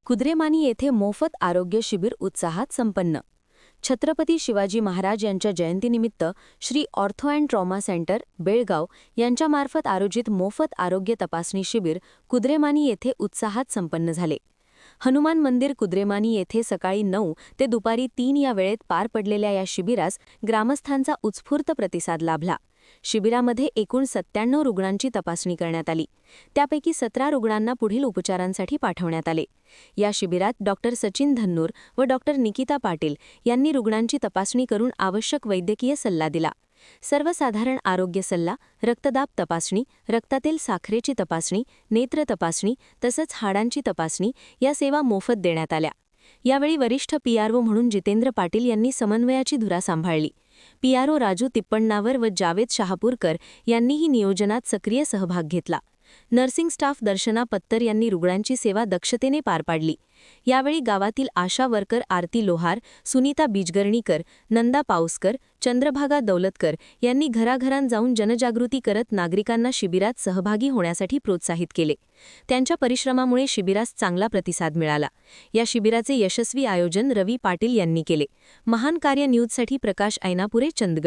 कुद्रेमानी येथे मोफत आरोग्य शिबिर उत्साहात संपन्न। छत्रपती शिवाजी महाराज यांच्या जयंतीनिमित्त Shri ortho and trauma centre Belgaum यांच्यामार्फत आयोजित मोफत आरोग्य तपासणी शिबिर कुद्रेमानी येथे उत्साहात संपन्न झाले। हनुमान मंदिर कुद्रेमानी येथे सकाळी 9 ते दुपारी 3 या वेळेत पार पडलेल्या या शिबिरास ग्रामस्थांचा उत्स्फूर्त प्रतिसाद लाभला। शिबिरामध्ये एकूण 97 रुग्णांची तपासणी करण्यात आली। त्यापैकी 17 रुग्णांना पुढील उपचारांसाठी पाठवण्यात आले। या शिबिरात डॉक्टर सचिन धन्नूर व डॉक्टर निकिता पाटील यांनी रुग्णांची तपासणी करून आवश्यक वैद्यकीय सल्ला दिला। सर्वसाधारण आरोग्य सल्ला, रक्तदाब तपासणी, रक्तातील साखरेची तपासणी, नेत्र तपासणी तसंच हाडांची तपासणी या सेवा मोफत देण्यात आल्या। यावेळी वरिष्ठ पीआरओ म्हणून जितेंद्र पाटील यांनी समन्वयाची धुरा सांभाळली। पीआरओ राजू तिप्पण्णावर व जावेद शहापूरकर यांनीही नियोजनात सक्रिय सहभाग घेतला। नर्सिंग स्टाफ दर्शना पत्तर यांनी रुग्णांची सेवा दक्षतेने पार पाडली। यावेळी गावातील आशा वर्कर आरती लोहार, सुनीता बीजगर्णीकर, नंदा पाऊसकर, चंद्रभागा दौलतकर यांनी घराघरांत जाऊन जनजागृती करत नागरिकांना शिबिरात सहभागी होण्यासाठी प्रोत्साहित केले। त्यांच्या परिश्रमामुळे शिबिरास चांगला प्रतिसाद मिळाला। या शिबिराचे यशस्वी आयोजन रवी पाटील यांनी केले। महान कार्य न्यूजसाठी प्रकाश ऐनापुरे, चंदगड।